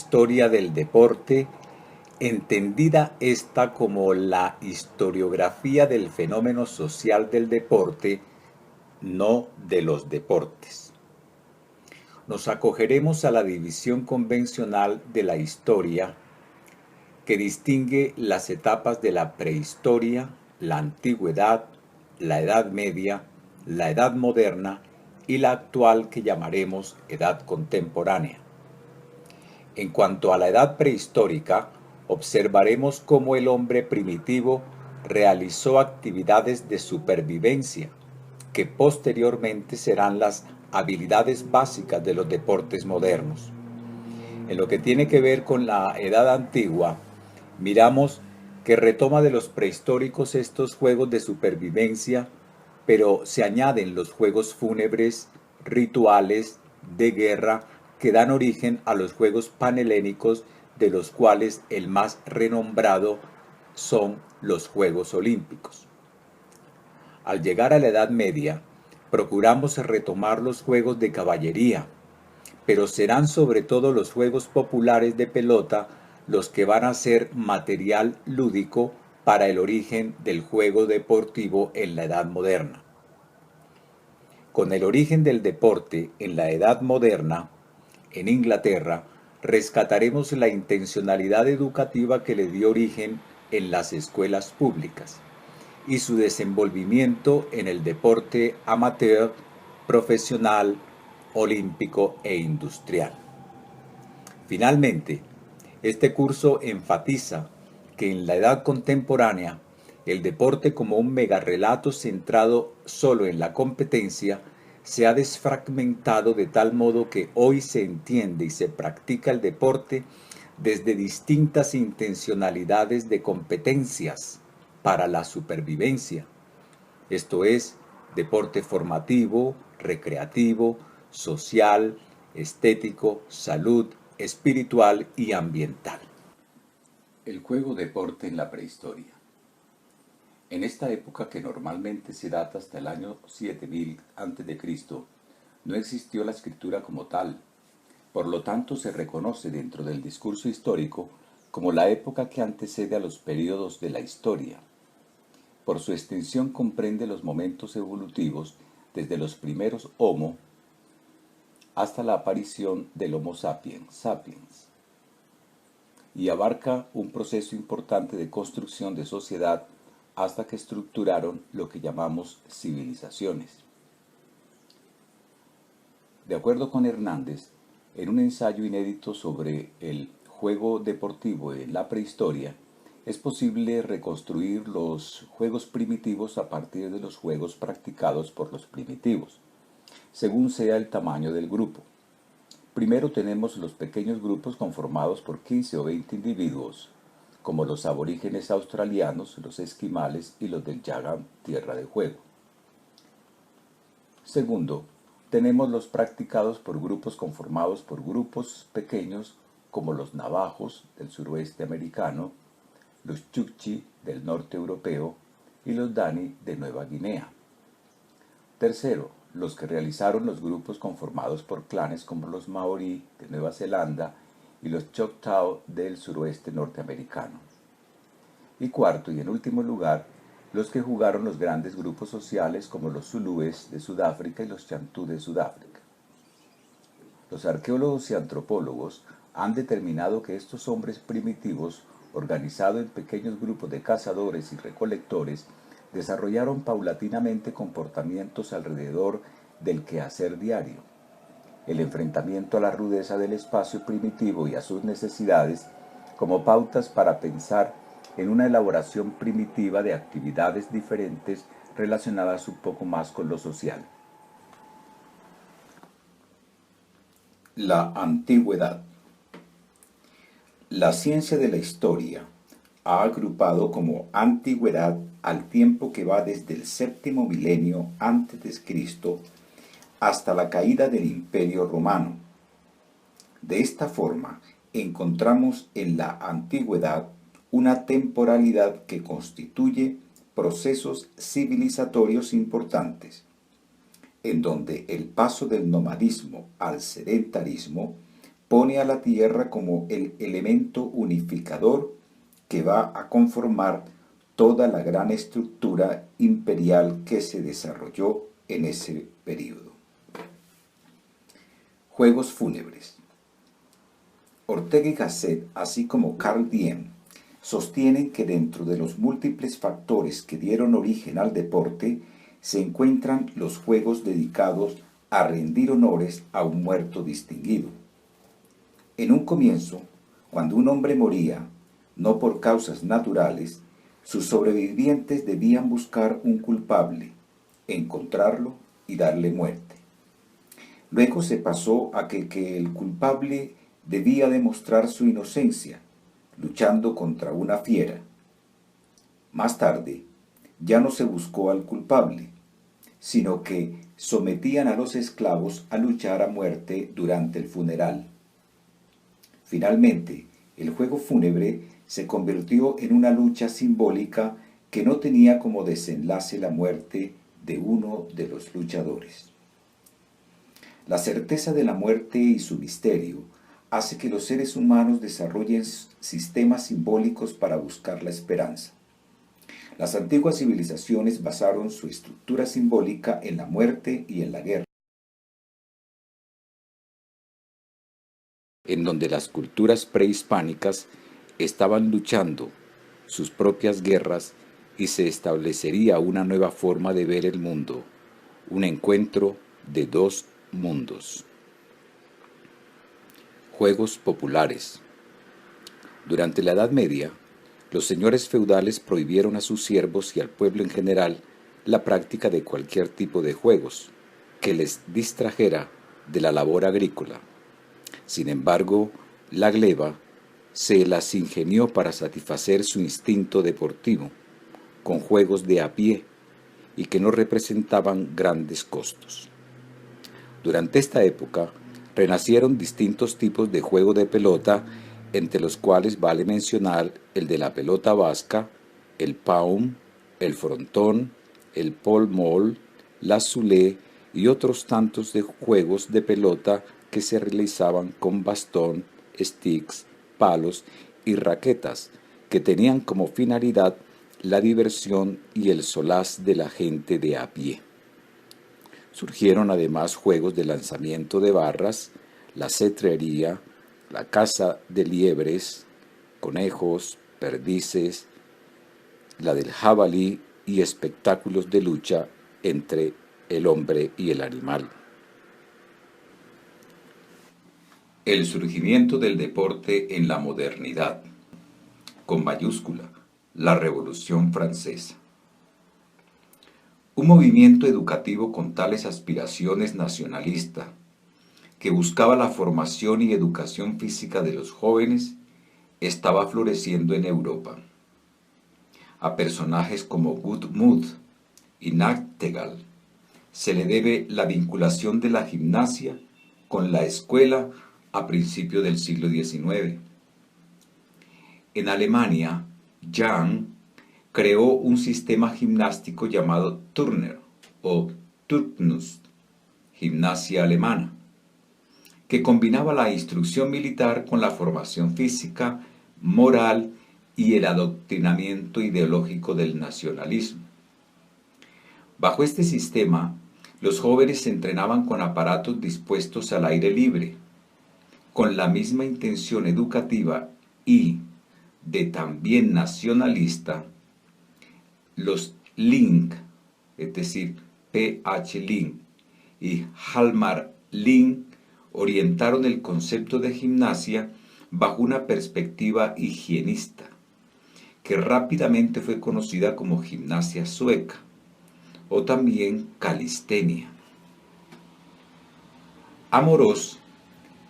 historia del deporte, entendida esta como la historiografía del fenómeno social del deporte, no de los deportes. Nos acogeremos a la división convencional de la historia que distingue las etapas de la prehistoria, la antigüedad, la Edad Media, la Edad Moderna y la actual que llamaremos Edad Contemporánea. En cuanto a la edad prehistórica, observaremos cómo el hombre primitivo realizó actividades de supervivencia, que posteriormente serán las habilidades básicas de los deportes modernos. En lo que tiene que ver con la edad antigua, miramos que retoma de los prehistóricos estos juegos de supervivencia, pero se añaden los juegos fúnebres, rituales, de guerra, que dan origen a los juegos panhelénicos, de los cuales el más renombrado son los Juegos Olímpicos. Al llegar a la Edad Media, procuramos retomar los juegos de caballería, pero serán sobre todo los juegos populares de pelota los que van a ser material lúdico para el origen del juego deportivo en la Edad Moderna. Con el origen del deporte en la Edad Moderna, en Inglaterra, rescataremos la intencionalidad educativa que le dio origen en las escuelas públicas y su desenvolvimiento en el deporte amateur, profesional, olímpico e industrial. Finalmente, este curso enfatiza que en la edad contemporánea el deporte como un megarrelato centrado solo en la competencia se ha desfragmentado de tal modo que hoy se entiende y se practica el deporte desde distintas intencionalidades de competencias para la supervivencia. Esto es, deporte formativo, recreativo, social, estético, salud, espiritual y ambiental. El juego deporte en la prehistoria. En esta época, que normalmente se data hasta el año 7000 a.C., no existió la escritura como tal. Por lo tanto, se reconoce dentro del discurso histórico como la época que antecede a los períodos de la historia. Por su extensión comprende los momentos evolutivos desde los primeros Homo hasta la aparición del Homo sapiens sapiens, y abarca un proceso importante de construcción de sociedad hasta que estructuraron lo que llamamos civilizaciones. De acuerdo con Hernández, en un ensayo inédito sobre el juego deportivo en la prehistoria, es posible reconstruir los juegos primitivos a partir de los juegos practicados por los primitivos, según sea el tamaño del grupo. Primero tenemos los pequeños grupos conformados por 15 o 20 individuos, como los aborígenes australianos, los esquimales y los del Yagam, tierra de juego. Segundo, tenemos los practicados por grupos conformados por grupos pequeños como los navajos del suroeste americano, los chukchi del norte europeo y los dani de Nueva Guinea. Tercero, los que realizaron los grupos conformados por clanes como los maorí de Nueva Zelanda y los choctaw del suroeste norteamericano. Y cuarto y en último lugar, los que jugaron los grandes grupos sociales como los zulúes de Sudáfrica y los chantú de Sudáfrica. Los arqueólogos y antropólogos han determinado que estos hombres primitivos, organizados en pequeños grupos de cazadores y recolectores, desarrollaron paulatinamente comportamientos alrededor del quehacer diario. El enfrentamiento a la rudeza del espacio primitivo y a sus necesidades como pautas para pensar en una elaboración primitiva de actividades diferentes relacionadas un poco más con lo social. La antigüedad. La ciencia de la historia ha agrupado como antigüedad al tiempo que va desde el séptimo milenio antes de Cristo hasta la caída del Imperio Romano. De esta forma, encontramos en la antigüedad una temporalidad que constituye procesos civilizatorios importantes, en donde el paso del nomadismo al sedentarismo pone a la tierra como el elemento unificador que va a conformar toda la gran estructura imperial que se desarrolló en ese período. Juegos fúnebres. Ortega y Gasset, así como Carl Diem, sostienen que dentro de los múltiples factores que dieron origen al deporte se encuentran los juegos dedicados a rendir honores a un muerto distinguido. En un comienzo, cuando un hombre moría, no por causas naturales, sus sobrevivientes debían buscar un culpable, encontrarlo y darle muerte. Luego se pasó a que el culpable debía demostrar su inocencia, luchando contra una fiera. Más tarde, ya no se buscó al culpable, sino que sometían a los esclavos a luchar a muerte durante el funeral. Finalmente, el juego fúnebre se convirtió en una lucha simbólica que no tenía como desenlace la muerte de uno de los luchadores. La certeza de la muerte y su misterio hace que los seres humanos desarrollen sistemas simbólicos para buscar la esperanza. Las antiguas civilizaciones basaron su estructura simbólica en la muerte y en la guerra, en donde las culturas prehispánicas estaban luchando sus propias guerras y se establecería una nueva forma de ver el mundo, un encuentro de dos mundos. Juegos populares. Durante la Edad Media, los señores feudales prohibieron a sus siervos y al pueblo en general la práctica de cualquier tipo de juegos que les distrajera de la labor agrícola. Sin embargo, la gleba se las ingenió para satisfacer su instinto deportivo, con juegos de a pie y que no representaban grandes costos. Durante esta época, renacieron distintos tipos de juego de pelota, entre los cuales vale mencionar el de la pelota vasca, el paum, el frontón, el pol-mol, la zulé y otros tantos de juegos de pelota que se realizaban con bastón, sticks, palos y raquetas, que tenían como finalidad la diversión y el solaz de la gente de a pie. Surgieron además juegos de lanzamiento de barras, la cetrería, la caza de liebres, conejos, perdices, la del jabalí y espectáculos de lucha entre el hombre y el animal. El surgimiento del deporte en la modernidad, con mayúscula, la Revolución Francesa. Un movimiento educativo con tales aspiraciones nacionalistas, que buscaba la formación y educación física de los jóvenes, estaba floreciendo en Europa. A personajes como Guthmund y Nachtegaal se le debe la vinculación de la gimnasia con la escuela a principios del siglo XIX. En Alemania, Jahn creó un sistema gimnástico llamado Turner o Turnus, gimnasia alemana, que combinaba la instrucción militar con la formación física, moral y el adoctrinamiento ideológico del nacionalismo. Bajo este sistema, los jóvenes se entrenaban con aparatos dispuestos al aire libre, con la misma intención educativa y de también nacionalista. Los Link, es decir, P.H. Link y Hjalmar Link, orientaron el concepto de gimnasia bajo una perspectiva higienista, que rápidamente fue conocida como gimnasia sueca, o también calistenia. Amorós,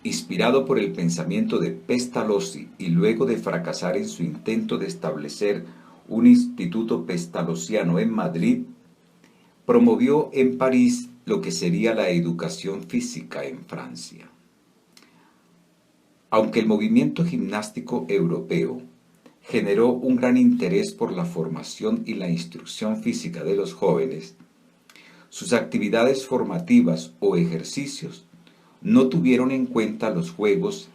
inspirado por el pensamiento de Pestalozzi y luego de fracasar en su intento de establecer un instituto pestalozziano en Madrid, promovió en París lo que sería la educación física en Francia. Aunque el movimiento gimnástico europeo generó un gran interés por la formación y la instrucción física de los jóvenes, sus actividades formativas o ejercicios no tuvieron en cuenta los juegos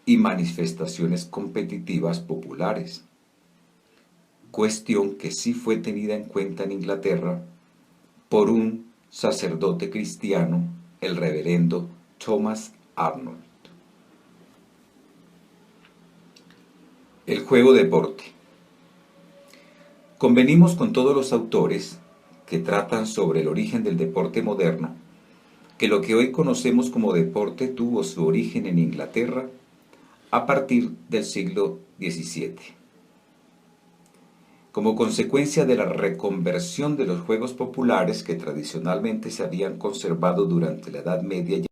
y manifestaciones competitivas populares, cuestión que sí fue tenida en cuenta en Inglaterra por un sacerdote cristiano, el reverendo Thomas Arnold. El juego deporte. Convenimos con todos los autores que tratan sobre el origen del deporte moderno, que lo que hoy conocemos como deporte tuvo su origen en Inglaterra a partir del siglo XVII. Como consecuencia de la reconversión de los juegos populares que tradicionalmente se habían conservado durante la Edad Media.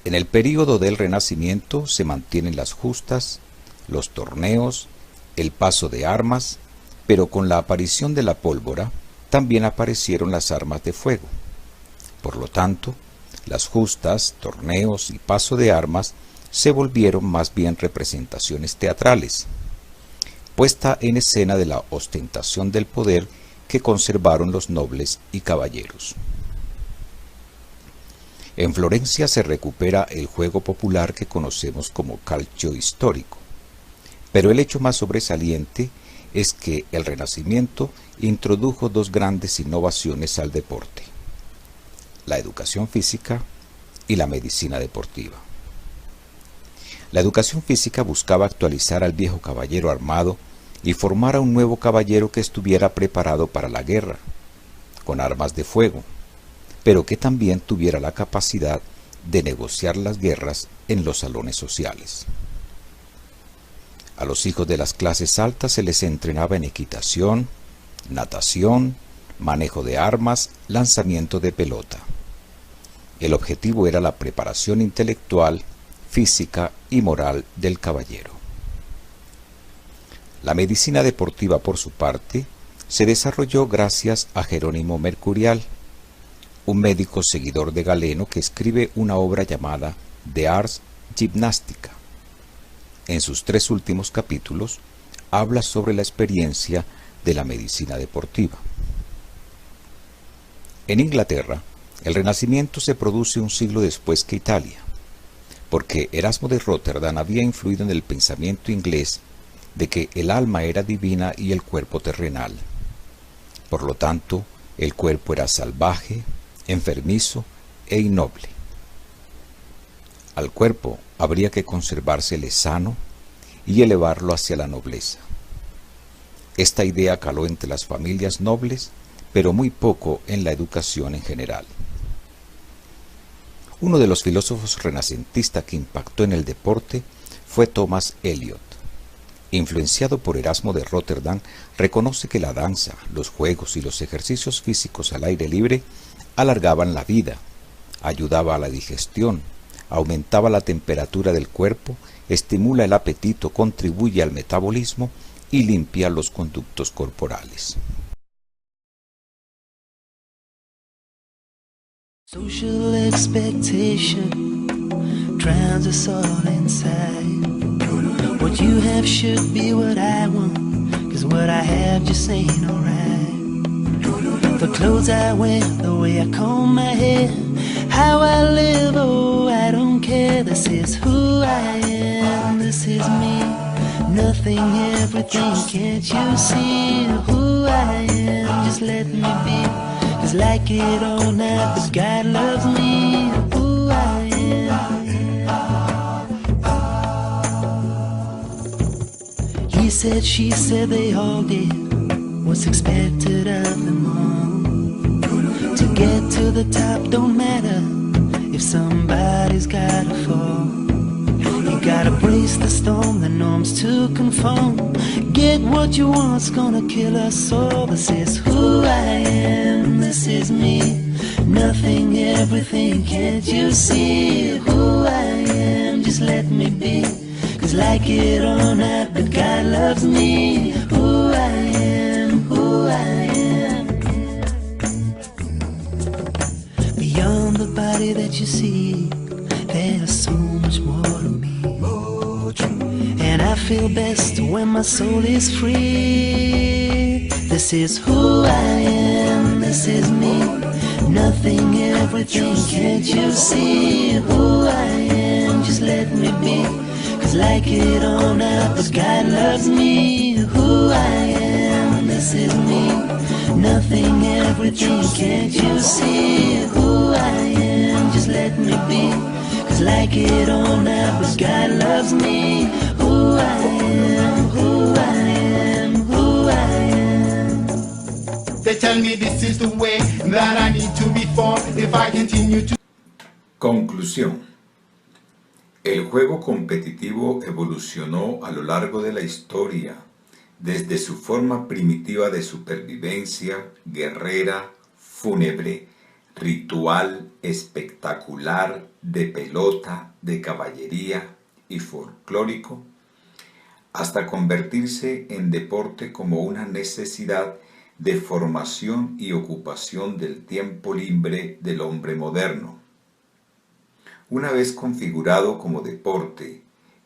En el período del Renacimiento se mantienen las justas, los torneos, el paso de armas, pero con la aparición de la pólvora también aparecieron las armas de fuego. Por lo tanto, las justas, torneos y paso de armas se volvieron más bien representaciones teatrales, puesta en escena de la ostentación del poder que conservaron los nobles y caballeros. En Florencia se recupera el juego popular que conocemos como calcio histórico, pero el hecho más sobresaliente es que el Renacimiento introdujo dos grandes innovaciones al deporte: la educación física y la medicina deportiva. La educación física buscaba actualizar al viejo caballero armado y formar a un nuevo caballero que estuviera preparado para la guerra, con armas de fuego, pero que también tuviera la capacidad de negociar las guerras en los salones sociales. A los hijos de las clases altas se les entrenaba en equitación, natación, manejo de armas, lanzamiento de pelota. El objetivo era la preparación intelectual, física y moral del caballero. La medicina deportiva, por su parte, se desarrolló gracias a Jerónimo Mercurial, un médico seguidor de Galeno que escribe una obra llamada De Ars Gymnastica. En sus 3 últimos capítulos habla sobre la experiencia de la medicina deportiva. En Inglaterra, el Renacimiento se produce un siglo después que Italia, porque Erasmo de Róterdam había influido en el pensamiento inglés de que el alma era divina y el cuerpo terrenal. Por lo tanto, el cuerpo era salvaje, enfermizo e innoble. Al cuerpo habría que conservársele sano y elevarlo hacia la nobleza. Esta idea caló entre las familias nobles, pero muy poco en la educación en general. Uno de los filósofos renacentistas que impactó en el deporte fue Thomas Elyot. Influenciado por Erasmo de Róterdam, reconoce que la danza, los juegos y los ejercicios físicos al aire libre alargaban la vida, ayudaba a la digestión, aumentaba la temperatura del cuerpo, estimula el apetito, contribuye al metabolismo y limpia los conductos corporales. Social expectation drowns us all inside. What you have should be what I want, 'cause what I have just ain't alright. The clothes I wear, the way I comb my hair, how I live, oh I don't care. This is who I am, this is me. Nothing, everything, can't you see who I am? Just let me be. 'Cause like it or not, but God loves me, who I am. He said, she said, they all did what's expected of them all. To get to the top don't matter if somebody's gotta fall. You gotta brace the storm, the norms to conform. Get what you want's gonna kill us all. This is who I am, this is me. Nothing, everything, can't you see who I am? Just let me be. 'Cause like it or not, but God loves me, who I am, who I am. Beyond the body that you see, there's so much more to me. And I feel best when my soul is free. This is who I am, this is me. nothing, everything. Can't you see who I am? Just let me be. Cause like it or not, but God loves me. Who I am, this is me. Nothing, everything. Can't you see who I am? Just let me be. Cause like it or not, but God loves me. Who I am, who I am, who I am. They tell me this is the way that I need to be formed if I continue to. Conclusión. El juego competitivo evolucionó a lo largo de la historia, desde su forma primitiva de supervivencia, guerrera, fúnebre, ritual, espectacular, de pelota, de caballería y folclórico, hasta convertirse en deporte como una necesidad de formación y ocupación del tiempo libre del hombre moderno. Una vez configurado como deporte,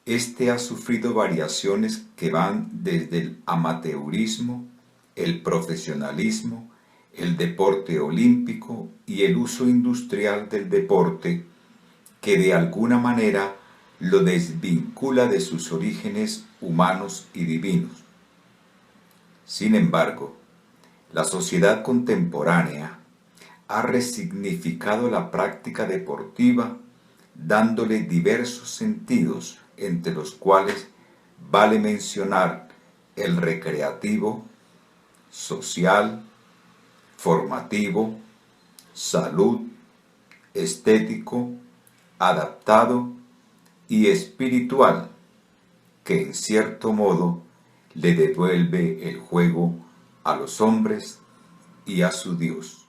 este ha sufrido variaciones que van desde el amateurismo, el profesionalismo, el deporte olímpico y el uso industrial del deporte, que de alguna manera lo desvincula de sus orígenes humanos y divinos. Sin embargo, la sociedad contemporánea ha resignificado la práctica deportiva, dándole diversos sentidos, entre los cuales vale mencionar el recreativo, social, formativo, salud, estético, adaptado y espiritual, que en cierto modo le devuelve el juego a los hombres y a su Dios.